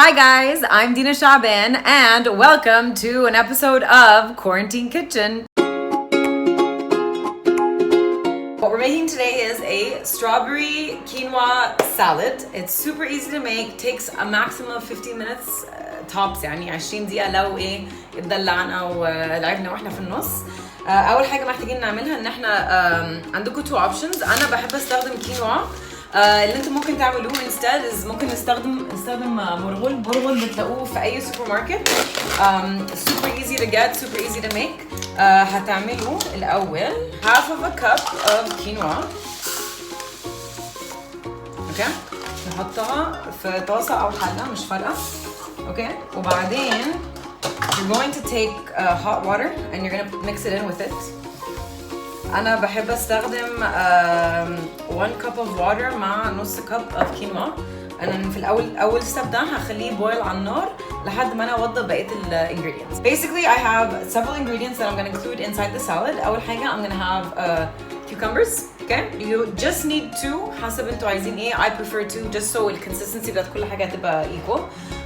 Hi guys, I'm Deana Shaaban and welcome to an episode of Quarantine Kitchen. What we're making today is a strawberry quinoa salad. It's super easy to make, takes a maximum of 15 minutes tops يعني 20 دقيقة لو اتدلعنا ولعبنا واحنا في النص. أول حاجة محتاجين نعملها إن احنا عندكم two options. أنا بحب أستخدم كينوا. اللي انتم ممكن تعملوه instead ممكن نستخدم برغل بتلاقوه في اي سوبر ماركت. super easy to get, super easy to make. هتعملوا الاول half of a cup of quinoa. اوكي نحطها في طاسه او حله مش فارقه. اوكي وبعدين you're going to take hot water and you're going to mix it in with it. أنا بحب أستخدم 1 cup of water مع نص cup of quinoa. أنا في أول step ده هخليه boil على النار لحد ما أنا أوضب بقية ingredients. Basically, I have several ingredients that I'm going to include inside the salad. أول حاجة I'm going to have cucumbers. Okay, you just need 2 حسب انتوا عايزين ايه. I prefer 2 just so the consistency بتاعت كل حاجة تبقى equal.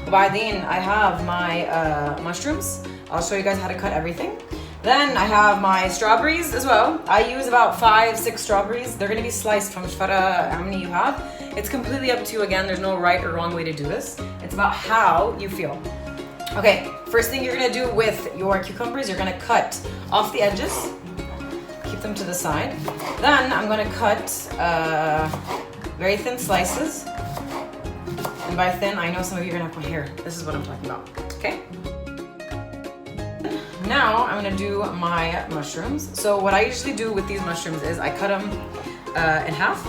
وبعدين I have my mushrooms. I'll show you guys how to cut everything. Then I have my strawberries as well. I use about 5-6 strawberries. They're going to be sliced from how many you have. It's completely up to you. Again, there's no right or wrong way to do this. It's about how you feel. Okay, first thing you're going to do with your cucumbers, you're going to cut off the edges. Keep them to the side. Then I'm going to cut very thin slices. And by thin, I know some of you are going to have my hair. This is what I'm talking about. Okay? Now I'm gonna do my mushrooms. So what I usually do with these mushrooms is I cut them in half,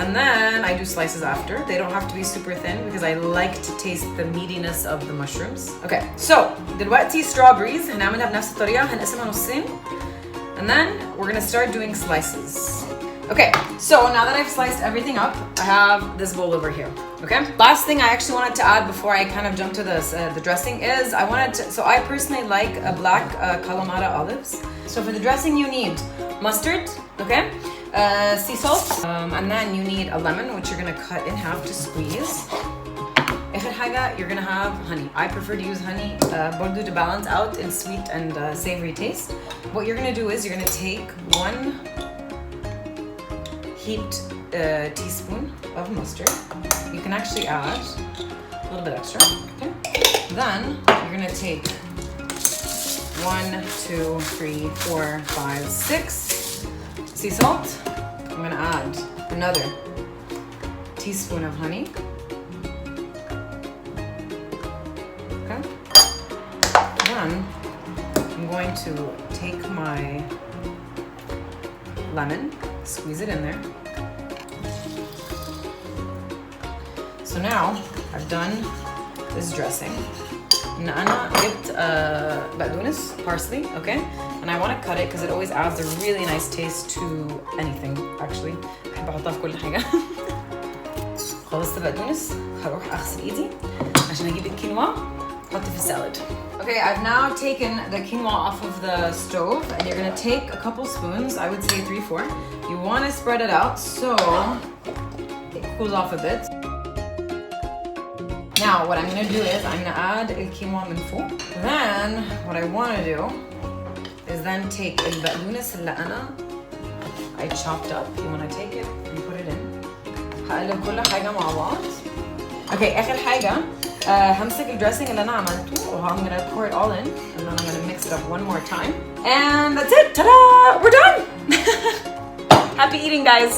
and then I do slices after. They don't have to be super thin because I like to taste the meatiness of the mushrooms. Okay, so دلوقتي strawberries هنعملها بنفس الطريقة هنقسمها نصين, and then we're gonna start doing slices. Okay, so now that I've sliced everything up, I have this bowl over here. Okay. Last thing I actually wanted to add before I kind of jump to this, the dressing is so I personally like black Kalamata olives. So for the dressing you need mustard, okay, sea salt, and then you need a lemon which you're gonna cut in half to squeeze. آخر حاجة you're gonna have honey. I prefer to use honey برضو to balance out in sweet and savory taste. What you're gonna do is you're gonna take 1 heaped teaspoon of mustard. You can actually add a little bit extra. Okay. Then you're gonna take 1, 2, 3, 4, 5, 6 sea salt. I'm gonna add another teaspoon of honey. Okay. Then I'm going to take my lemon, squeeze it in there. So now I've done this dressing. And أنا جبت بقدونس, parsley, okay? And I want to cut it because it always adds a really nice taste to anything, actually. بحب أحطها في كل حاجة. خلصت البقدونس, هروح أغسل إيدي عشان أجيب الكينوا أحطه في السالاد. Okay, I've now taken the quinoa off of the stove and you're gonna take a couple spoons, I would say 3-4. You want to spread it out so it cools off a bit. Now what I'm gonna do is I'm gonna add the quinoa من فوق. Then what I wanna do is then take البقدونس اللي أنا I chopped up. You wanna take it and put it in. هقلب كل حاجة مع بعض. Okay, آخر حاجة همسك الدريسنج اللي أنا عملته و I'm gonna pour it all in and then I'm gonna mix it up one more time. And that's it! Ta-da! We're done! Happy eating, guys!